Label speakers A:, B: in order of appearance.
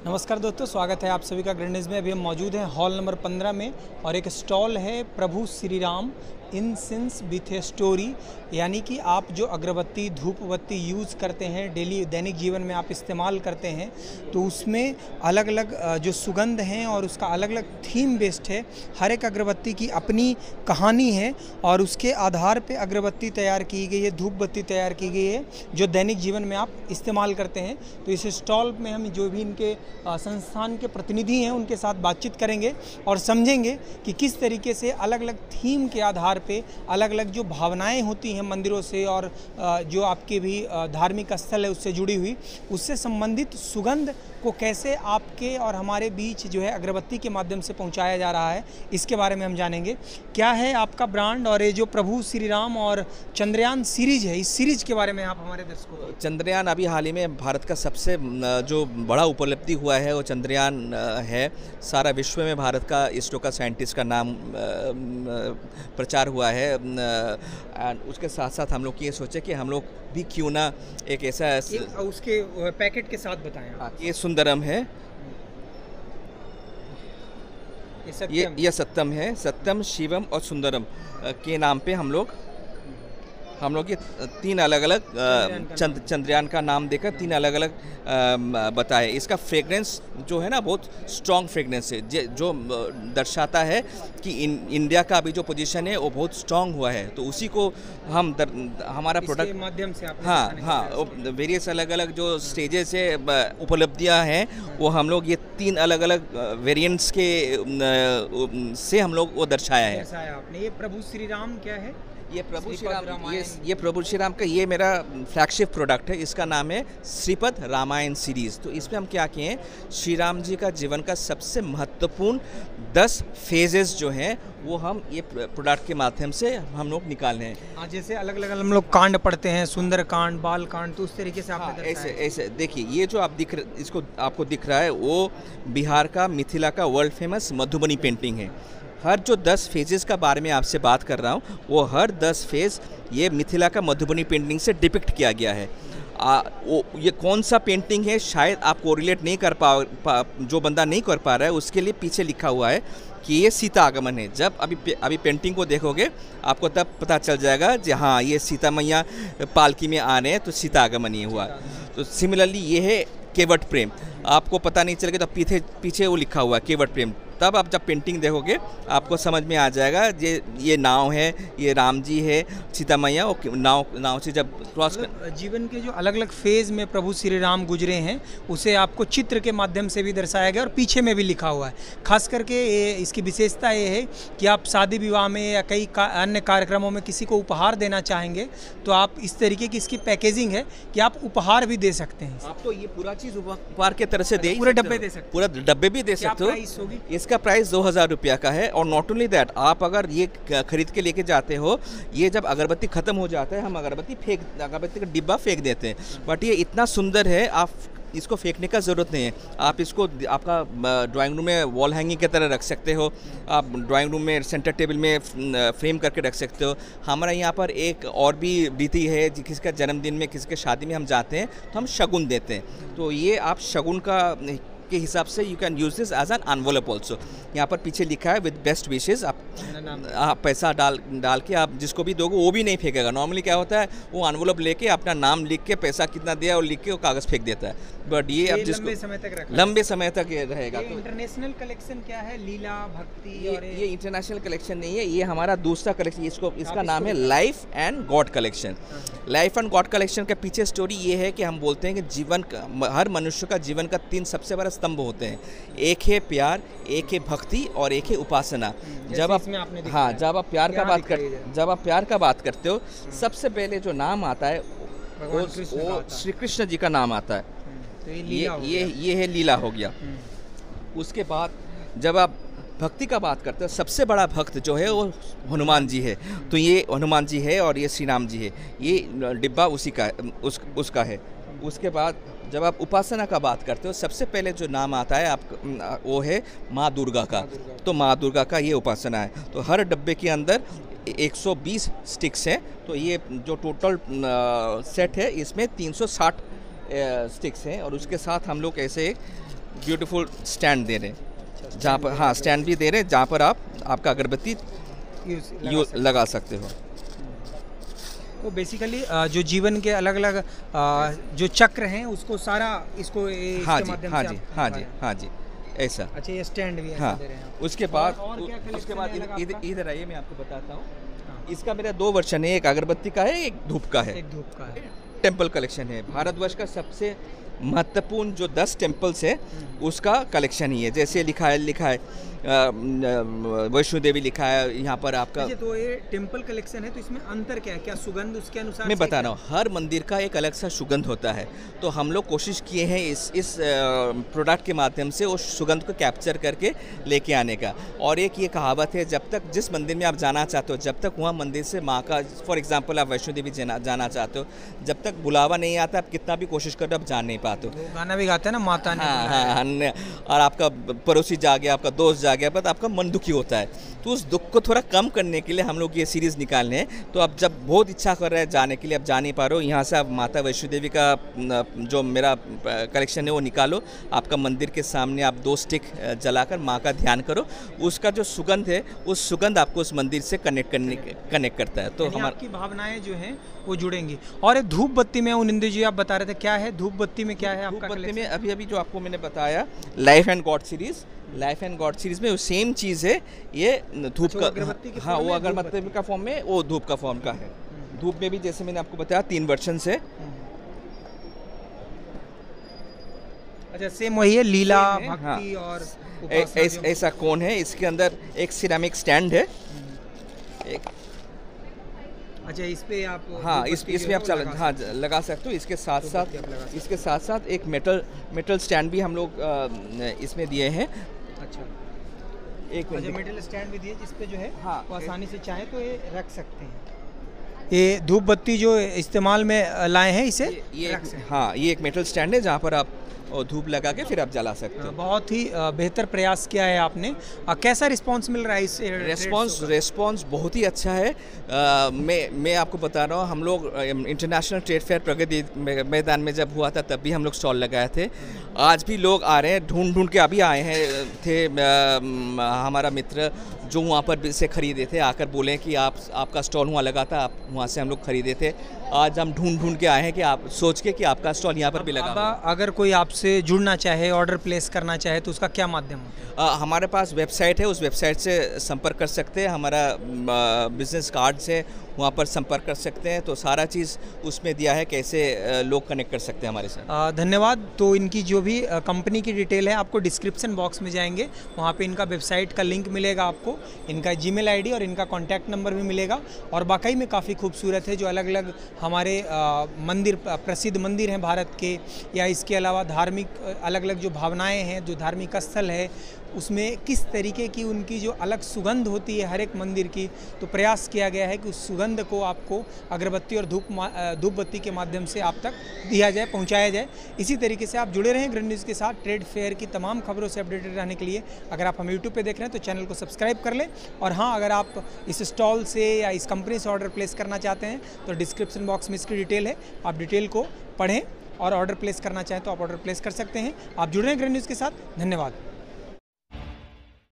A: नमस्कार दोस्तों, स्वागत है आप सभी का ग्रैंड न्यूज़ में। अभी हम मौजूद हैं हॉल नंबर 15 में और एक स्टॉल है Prabhu Shri Ram incense with a story, यानी कि आप जो अगरबत्ती धूप बत्ती यूज़ करते हैं डेली दैनिक जीवन में आप इस्तेमाल करते हैं, तो उसमें अलग अलग जो सुगंध हैं और उसका अलग अलग थीम बेस्ड है। हर एक अगरबत्ती की अपनी कहानी है और उसके आधार पे अगरबत्ती तैयार की गई है, धूप बत्ती तैयार की गई है जो दैनिक जीवन में आप इस्तेमाल करते हैं। तो इस स्टॉल में हम जो भी इनके संस्थान के प्रतिनिधि हैं उनके साथ बातचीत करेंगे और समझेंगे कि किस तरीके से अलग अलग थीम के आधार पे अलग अलग जो भावनाएं होती हैं मंदिरों से और जो आपके भी धार्मिक स्थल है उससे जुड़ी हुई, उससे संबंधित सुगंध को कैसे आपके और हमारे बीच जो है अगरबत्ती के माध्यम से पहुंचाया जा रहा है, इसके बारे में हम जानेंगे। क्या है आपका ब्रांड और ये जो प्रभु श्री राम और चंद्रयान सीरीज है, इस सीरीज के बारे में आप हमारे दर्शकों को।
B: चंद्रयान अभी हाल ही में भारत का सबसे जो बड़ा उपलब्धि हुआ है वो चंद्रयान है। सारा विश्व में भारत का इसरो का साइंटिस्ट का नाम प्रचार हुआ है। उसके साथ साथ हम लोग ये सोचे कि हम लोग भी क्यों ना एक ऐसा
A: उसके पैकेट के साथ बताएं।
B: ये सुंदरम है, ये सत्यम है। सत्यम, शिवम और सुंदरम के नाम पे हम लोग ये तीन अलग अलग चंद्रयान का नाम देकर तीन अलग अलग बताए। इसका फ्रेग्रेंस जो है ना बहुत स्ट्रॉन्ग फ्रेग्रेंस है, जो दर्शाता है कि इंडिया का अभी जो पोजीशन है वो बहुत स्ट्रॉन्ग हुआ है। तो उसी को हम हमारा प्रोडक्ट माध्यम से वेरियस अलग अलग जो स्टेजेस से उपलब्धियां हैं वो हम लोग ये तीन अलग अलग वेरिएंट्स के से हम लोग वो दर्शाया है।
A: आपने ये प्रभु श्री राम क्या है?
B: ये प्रभु श्री राम, ये प्रभु श्री राम का ये मेरा फ्लैगशिप प्रोडक्ट है। इसका नाम है श्रीपद रामायण सीरीज़। तो इसमें हम क्या किए हैं, श्री राम जी का जीवन का सबसे महत्वपूर्ण 10 फेजेस जो हैं वो हम ये प्रोडक्ट के माध्यम से हम लोग निकाल रहे हैं।
A: हाँ, जैसे अलग अलग हम लोग कांड पढ़ते हैं, सुंदर कांड, बाल कांड, तो उस तरीके से आपने
B: ऐसे देखिए, ये जो आप इसको आपको दिख रहा है वो बिहार का मिथिला का वर्ल्ड फेमस मधुबनी पेंटिंग है। हर जो 10 फेजेस का बारे में आपसे बात कर रहा हूँ वो हर 10 फेज ये मिथिला का मधुबनी पेंटिंग से डिपिक्ट किया गया है। ये कौन सा पेंटिंग है शायद आप कोरिलेट नहीं कर जो बंदा नहीं कर पा रहा है उसके लिए पीछे लिखा हुआ है कि ये सीता आगमन है। जब अभी पेंटिंग को देखोगे आपको तब पता चल जाएगा कि हाँ ये सीता मैया पालकी में आ रहे हैं, तो सीता आगमन ये हुआ। तो सिमिलरली ये है केवट प्रेम। आपको पता नहीं चलेगा तो पीछे वो लिखा हुआ है केवट प्रेम। तब आप जब पेंटिंग देखोगे आपको समझ में आ जाएगा ये नाव है, ये राम जी है, सीता मैया और नाव से जब क्रॉस
A: जीवन के जो अलग अलग फेज में प्रभु श्री राम गुजरे हैं उसे आपको चित्र के माध्यम से भी दर्शाया गया और पीछे में भी लिखा हुआ है। खास करके इसकी विशेषता ये है कि आप शादी विवाह में या कई अन्य कार्यक्रमों में किसी को उपहार देना चाहेंगे तो आप इस तरीके की इसकी पैकेजिंग है कि आप उपहार भी दे सकते हैं।
B: आप तो ये पूरा चीज़ उपहार के तरह से
A: पूरे डब्बे दे सकते,
B: पूरा डब्बे भी दे सकते हो। इसका प्राइस 2000 रुपया का है। और नॉट ओनली दैट, आप अगर ये खरीद के लेके जाते हो, ये जब अगरबत्ती खत्म हो जाता है हम अगरबत्ती का डिब्बा फेंक देते हैं। बट ये इतना सुंदर है आप इसको फेंकने का ज़रूरत नहीं है। आप इसको आपका ड्राइंग रूम में वॉल हैंगिंग की तरह रख सकते हो, आप ड्राइंग रूम में सेंटर टेबल में फ्रेम करके रख सकते हो। हमारा यहाँ पर एक और भी रीति है, किसी का जन्मदिन में किसी के शादी में हम जाते हैं तो हम शगुन देते हैं। तो ये आप शगुन के हिसाब से you can use this as an envelope also. यहाँ पर पीछे लिखा है विद बेस्ट विशेज़। आप पैसा डाल के आप जिसको भी दोगे वो भी नहीं फेंकेगा। नॉर्मली क्या होता है वो एनवेलप लेके अपना नाम लिख के पैसा कितना दिया और लिख के वो कागज़ फेंक देता है। बट ये अब जिसको लंबे समय तक रहेगा।
A: तो इंटरनेशनल कलेक्शन क्या है? लीला भक्ति
B: ये इंटरनेशनल कलेक्शन नहीं है, ये हमारा दूसरा कलेक्शन। इसका नाम है life and God collection. Life and God collection के पीछे स्टोरी ये है कि हम बोलते हैं कि हर मनुष्य का जीवन का 3 सबसे बड़ा स्तंभ होते हैं। एक है प्यार, एक है भक्ति और एक है उपासना। जब आप प्यार का बात करते हो सबसे पहले जो नाम आता है वो श्री कृष्ण जी का नाम आता है।
A: तो
B: ये है लीला हो गया। उसके बाद जब आप भक्ति का बात करते हो सबसे बड़ा भक्त जो है वो हनुमान जी है। तो ये हनुमान जी है और ये श्री राम जी है। ये डिब्बा उसी का उसका है। उसके बाद जब आप उपासना का बात करते हो सबसे पहले जो नाम आता है वो है माँ दुर्गा का। तो माँ दुर्गा का ये उपासना है। तो हर डब्बे के अंदर 120 स्टिक्स हैं। तो ये जो टोटल सेट है इसमें 360 स्टिक्स हैं। और उसके साथ हम लोग ऐसे ब्यूटीफुल स्टैंड दे रहे हैं, जहाँ पर हाँ स्टैंड भी दे रहे हैं, जहाँ पर आप आपका अगरबत्ती लगा सकते हो।
A: तो बेसिकली जो जीवन के अलग अलग जो चक्र हैं उसको सारा इसको
B: हाँ
A: इसके
B: जी,
A: माध्यम
B: हाँ
A: से
B: जी,
A: आप
B: हाँ जी, हाँ जी, ऐसा।
A: अच्छा, ये स्टैंड भी ऐसा
B: हाँ,
A: दे रहे हैं आप।
B: उसके बाद
A: और क्या collection
B: उसके बाद
A: है अलग आपका?
B: इधर आइए, मैं आपको बताता हूँ।
A: हाँ।
B: इसका मेरा 2 वर्जन है, एक अगरबत्ती का है, एक धूप का है।
A: एक धूप का है।
B: टेम्पल कलेक्शन है, भारतवर्ष का सबसे महत्वपूर्ण जो 10 टेम्पल्स है उसका कलेक्शन ही है। जैसे लिखा है वैष्णो देवी लिखा है यहाँ पर आपका।
A: तो ये टेम्पल कलेक्शन है, तो इसमें अंतर क्या है? क्या सुगंध उसके अनुसार
B: मैं
A: से
B: बता
A: क्या?
B: रहा हूँ, हर मंदिर का एक अलग सा सुगंध होता है, तो हम लोग कोशिश किए हैं इस प्रोडक्ट के माध्यम से उस सुगंध को कैप्चर करके लेके आने का। और एक ये कहावत है, जब तक जिस मंदिर में आप जाना चाहते हो, जब तक वहाँ मंदिर से माँ का, फॉर एग्जांपल आप वैष्णो देवी जाना चाहते हो, जब तक बुलावा नहीं आता आप कितना भी कोशिश करो आप जा नहीं पाते हो।
A: वो गाना भी गाते हैं ना, माता ने
B: हाँ, और आपका पड़ोसी जा गया, आपका दोस्त जा गया, पर आपका मन दुखी होता है। तो उस दुख को थोड़ा कम करने के लिए हम लोग ये सीरीज़ निकालने हैं। तो आप जब बहुत इच्छा कर रहे हैं जाने के लिए, आप जा नहीं पा रहे हो, यहाँ से आप माता वैष्णो देवी का जो मेरा कलेक्शन है वो निकालो, आपका मंदिर के सामने आप 2 स्टिक जलाकर माँ का ध्यान करो, उसका जो सुगंध है उस सुगंध आपको उस मंदिर से कनेक्ट करता है। तो हमारी
A: आपकी भावनाएं जो हैं वो जुड़ेंगी। और ये धूप बत्ती में उनिंदु जी आप बता रहे थे, क्या है धूप बत्ती में, क्या है
B: धूप
A: आपका
B: बत्ती में अभी जो आपको मैंने बताया life and God series, life and God series में वो सेम चीज़ है, ये धूप का। हाँ, वो अगरबत्ती का फॉर्म में, वो धूप का फॉर्म का है। धूप में भी जैसे मैंने आपको बताया 3 वर्जन से।
A: अच्छा, सेम वही है, लीला
B: है,
A: भक्ति
B: हाँ।
A: और उपासना
B: ऐसा कौन है, इसके अंदर एक सिरेमिक स्टैंड है एक।
A: अच्छा, इस पे आप
B: हाँ, इसमें आप लगा सकते हो। इसके साथ साथ एक मेटल स्टैंड भी हम लोग इसमें दिए हैं।
A: अच्छा,
B: एक
A: मेटल स्टैंड भी दिए जिस पे जो है
B: हाँ,
A: वो आसानी से चाहे तो ये रख सकते हैं। ये धूप बत्ती जो इस्तेमाल में लाए हैं, इसे रख सकते हैं।
B: हाँ, ये एक मेटल स्टैंड है जहाँ पर आप और धूप लगा के फिर आप जला सकते हो।
A: बहुत ही बेहतर प्रयास किया है आपने। कैसा रिस्पांस मिल रहा है इस
B: रिस्पांस बहुत ही अच्छा है। मैं आपको बता रहा हूँ, हम लोग international trade fair Pragati Maidan में जब हुआ था तब भी हम लोग स्टॉल लगाए थे। आज भी लोग आ रहे हैं, ढूंढ के अभी आए हैं थे हमारा मित्र जो वहाँ पर से खरीदे थे, आकर बोले कि आपका स्टॉल वहाँ लगा था, आप वहाँ से हम लोग खरीदे थे। आज हम ढूंढ के आए हैं कि आप सोच के कि आपका स्टॉल यहाँ पर भी लगा।
A: अगर कोई आपसे जुड़ना चाहे, ऑर्डर प्लेस करना चाहे, तो उसका क्या माध्यम होता है?
B: हमारे पास वेबसाइट है, उस वेबसाइट से संपर्क कर सकते हैं। हमारा बिजनेस कार्ड से वहाँ पर संपर्क कर सकते हैं। तो सारा चीज़ उसमें दिया है, कैसे लोग कनेक्ट कर सकते हैं हमारे साथ।
A: धन्यवाद। तो इनकी जो भी कंपनी की डिटेल है आपको डिस्क्रिप्शन बॉक्स में जाएंगे, वहाँ पे इनका वेबसाइट का लिंक मिलेगा आपको, इनका जीमेल आईडी और इनका कॉन्टैक्ट नंबर भी मिलेगा। और वाकई में काफ़ी खूबसूरत है, जो अलग अलग हमारे मंदिर, प्रसिद्ध मंदिर हैं भारत के, या इसके अलावा धार्मिक अलग अलग जो भावनाएँ हैं, जो धार्मिक स्थल है, उसमें किस तरीके की उनकी जो अलग सुगंध होती है हर एक मंदिर की। तो प्रयास किया गया है कि उस सुगंध को आपको अगरबत्ती और धूप बत्ती के माध्यम से आप तक दिया जाए, पहुंचाया जाए। इसी तरीके से आप जुड़े रहें ग्रैंड न्यूज़ के साथ। ट्रेड फेयर की तमाम खबरों से अपडेटेड रहने के लिए अगर आप हम यूट्यूब पे देख रहे हैं तो चैनल को सब्सक्राइब कर लें। और हाँ, अगर आप इस स्टॉल से या इस कंपनी से ऑर्डर प्लेस करना चाहते हैं तो डिस्क्रिप्शन बॉक्स में इसकी डिटेल है, आप डिटेल को पढ़ें और ऑर्डर प्लेस करना चाहें तो आप ऑर्डर प्लेस कर सकते हैं। आप जुड़े रहें ग्रैंड न्यूज़ के साथ। धन्यवाद।